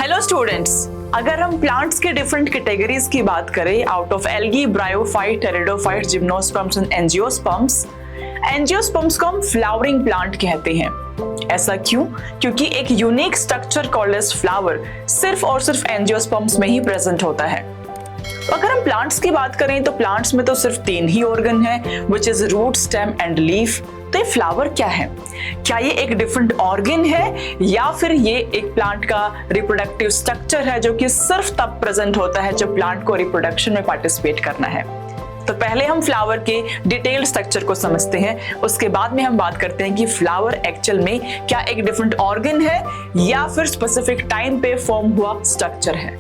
Hello students, अगर हम plants के डिफरेंट कैटेगरीज की बात करें out of algae, bryophyte, pteridophyte, gymnosperms and angiosperms, angiosperms को हम फ्लावरिंग प्लांट कहते हैं। ऐसा क्यों? क्योंकि एक unique structure called as flower सिर्फ और सिर्फ एंजियोस्पर्म्स में ही प्रेजेंट होता है। तो अगर हम प्लांट्स की बात करें तो प्लांट्स में तो सिर्फ 3 ही ऑर्गन है, which is root, stem and leaf. तो ये फ्लावर क्या है? क्या ये एक डिफरेंट ऑर्गन है या फिर ये एक प्लांट का रिप्रोडक्टिव स्ट्रक्चर है जो कि सिर्फ तब प्रेजेंट होता है जब प्लांट को रिप्रोडक्शन में पार्टिसिपेट करना है? तो पहले हम फ्लावर के डिटेल्ड स्ट्रक्चर को समझते हैं, उसके बाद में हम बात करते हैं कि फ्लावर एक्चुअल में क्या एक डिफरेंट ऑर्गन है या फिर स्पेसिफिक टाइम पे फॉर्म हुआ स्ट्रक्चर है।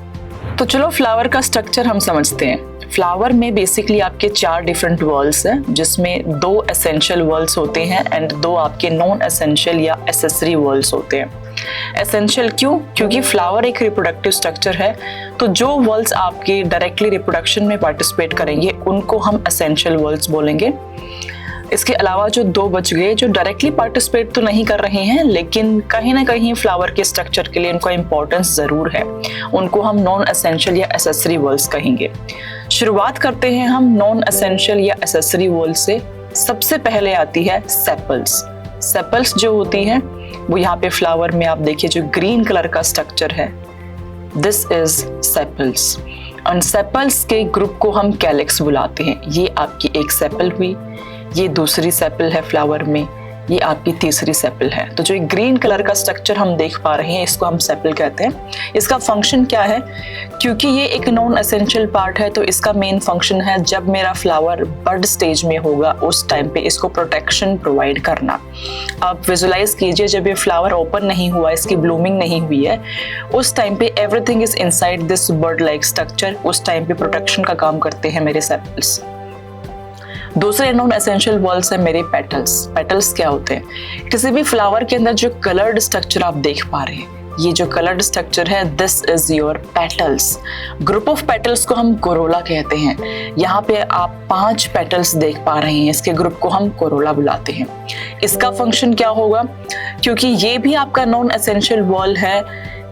तो चलो फ्लावर का स्ट्रक्चर हम समझते हैं। फ्लावर में बेसिकली आपके 4 डिफरेंट वॉल्स हैं, जिसमें 2 एसेंशियल वॉल्स होते हैं एंड 2 आपके नॉन एसेंशियल या एसेसरी वॉल्स होते हैं। एसेंशियल क्यों? क्योंकि फ्लावर एक रिप्रोडक्टिव स्ट्रक्चर है, तो जो वॉल्स आपके डायरेक्टली रिप्रोडक्शन में पार्टिसिपेट करेंगे उनको हम एसेंशियल वॉल्स बोलेंगे। इसके अलावा जो 2 बच गए जो डायरेक्टली पार्टिसिपेट तो नहीं कर रहे हैं लेकिन कहीं ना कहीं फ्लावर के स्ट्रक्चर के लिए उनका इंपॉर्टेंस जरूर है, उनको हम नॉन एसेंशियल या एसेसरी वॉल्स कहेंगे। शुरुआत करते हैं हम नॉन एसेंशियल या एसेसरी वॉल से। सबसे पहले आती है सेपल्स। सेपल्स जो होती हैं वो यहाँ पे फ्लावर में आप देखिए जो ग्रीन कलर का स्ट्रक्चर है, दिस इज सेपल्स। और सेपल्स के ग्रुप को हम कैलिक्स बुलाते हैं। ये आपकी एक सेपल हुई, ये दूसरी सेपल है फ्लावर में, ये आपकी तीसरी सेपल है। तो जो ग्रीन कलर का स्ट्रक्चर हम देख पा रहे हैं इसको हम सेपल कहते हैं। इसका फंक्शन क्या है? क्योंकि ये एक नॉन एसेंशियल पार्ट है तो इसका मेन फंक्शन है जब मेरा फ्लावर बड स्टेज में होगा उस टाइम पे इसको प्रोटेक्शन प्रोवाइड करना। आप विजुलाइज कीजिए जब ये फ्लावर ओपन नहीं हुआ, इसकी ब्लूमिंग नहीं हुई है, उस टाइम पे everything is inside this bird like structure. उस टाइम पे प्रोटेक्शन का काम करते हैं मेरे सेपल्स। दूसरे नॉन एसेंशियल वॉल्स है मेरे पेटल्स। पेटल्स क्या होते हैं? किसी भी फ्लावर के अंदर जो कलर्ड स्ट्रक्चर आप देख पा रहे हैं, ये जो कलर्ड स्ट्रक्चर है this is your petals. Group of petals को हम कोरोला कहते हैं। यहाँ पे आप 5 पेटल्स देख पा रहे हैं, इसके ग्रुप को हम कोरोला बुलाते हैं। इसका फंक्शन क्या होगा? क्योंकि ये भी आपका नॉन एसेंशियल वॉल है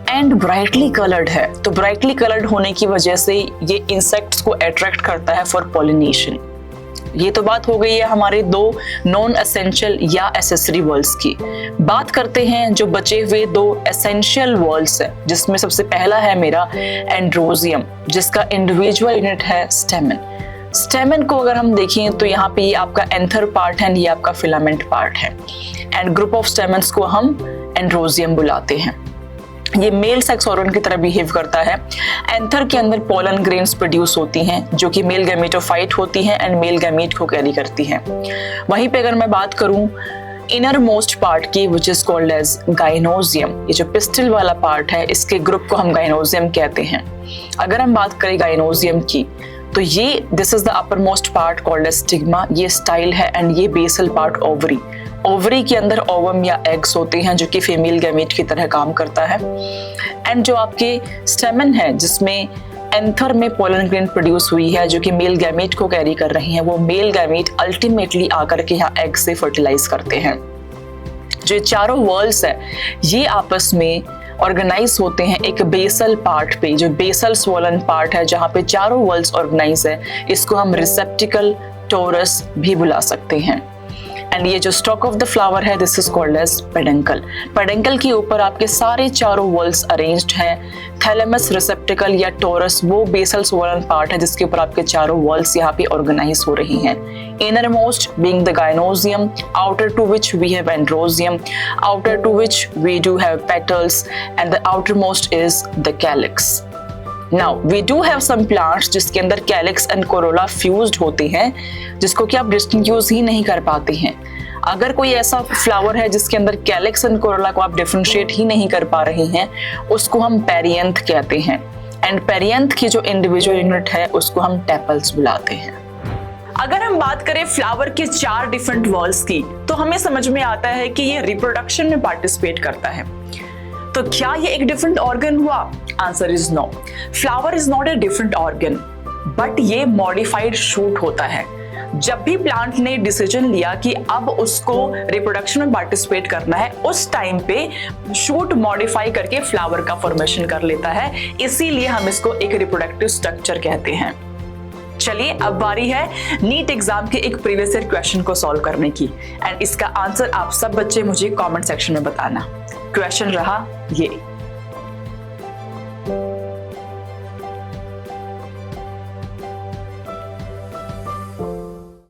एंड ब्राइटली कलर्ड है, तो ब्राइटली कलर्ड होने की वजह से ये इंसेक्ट्स को अट्रैक्ट करता है फॉर पॉलिनेशन। ये तो बात हो गई है हमारे 2 नॉन एसेंशियल या एसेसरी वॉल्स की। बात करते हैं जो बचे हुए 2 एसेंशियल वॉल्स है, जिसमें सबसे पहला है मेरा एंड्रोजियम, जिसका इंडिविजुअल यूनिट है स्टेमन। स्टेमन को अगर हम देखें तो यहाँ पे ये आपका एंथर पार्ट है, ये आपका फिलामेंट पार्ट है एंड ग्रुप ऑफ स्टेमन्स को हम एंड्रोजियम बुलाते हैं। ये मेल सेक्स ऑर्गन की तरह बिहेव करता है। एंथर के अंदर पोलन ग्रेन्स प्रोड्यूस होती हैं जो कि मेल गैमेटोफाइट होती हैं एंड मेल गैमीट को कैरी करती हैं। वहीं पे अगर मैं बात करूं इनर मोस्ट पार्ट की विच इज कॉल्ड एज गाइनोजियम, ये जो पिस्टल वाला पार्ट है इसके ग्रुप को हम गाइनोजियम कहते हैं। अगर हम बात करें गाइनोजियम की तो ये this is the upper most part called as stigma, ये स्टाइल है एंड ये बेसल पार्ट ओवरी। ओवरी के अंदर ओवम या एग्स होते हैं जो कि फीमेल गैमीट की तरह काम करता है एंड जो आपके स्टेमन है जिसमें एंथर में पोलन ग्रेन प्रोड्यूस हुई है जो कि मेल गैमीट को कैरी कर रही हैं, वो मेल गैमीट अल्टीमेटली आकर के यहाँ एग से फर्टिलाइज करते हैं। जो चारों वॉल्स है ये आपस में ऑर्गेनाइज होते हैं एक बेसल पार्ट पे, जो बेसल स्वोलन पार्ट है जहाँ पे चारों वॉल्स ऑर्गेनाइज है, इसको हम रिसेप्टिकल टोरस भी बुला सकते हैं। एंड ये जो स्टॉक ऑफ द फ्लावर है this is called as peduncle. Peduncle के ऊपर आपके सारे चारों वॉल्स अरेंज्ड हैं। थैलेमस, रिसेप्टिकल या टोरस वो बेसल स्वोलन पार्ट है जिसके ऊपर आपके चारों वॉल्स यहाँ पे ऑर्गेनाइज हो रही हैं। Inner most being the gynoecium, outer to which we have androsium, outer to which we do have petals and the outermost is the calyx. Now we do have some plants जिसके अंदर calyx and Corolla fused होते हैं जिसको कि आप distinguish ही नहीं कर पाते हैं। अगर कोई ऐसा फ्लावर है जिसके अंदर कैलिक्स एंड कोरोला को आप डिफरेंशिएट ही नहीं कर पा रहे हैं उसको हम पेरियंथ कहते हैं एंड पेरियंथ की जो इंडिविजुअल यूनिट है उसको हम टेपल्स बुलाते हैं। अगर हम बात करें फ्लावर के 4 डिफरेंट वॉल्स की तो हमें समझ में आता है कि ये रिप्रोडक्शन में पार्टिसिपेट करता है। तो क्या ये एक डिफरेंट ऑर्गन हुआ? Answer is no. Flower is not a different organ but ये मॉडिफाइड शूट होता है। जब भी प्लांट ने डिसीजन लिया कि अब उसको रिप्रोडक्शन में पार्टिसिपेट करना है, उस टाइम पे शूट मॉडिफाई करके फ्लावर का फॉर्मेशन कर लेता है, इसीलिए हम इसको एक रिप्रोडक्टिव स्ट्रक्चर कहते हैं। चलिए अब बारी है नीट एग्जाम के एक प्रीवियस ईयर क्वेश्चन को सॉल्व करने की, एंड इसका आंसर आप सब बच्चे मुझे कमेंट सेक्शन में बताना। क्वेश्चन रहा ये,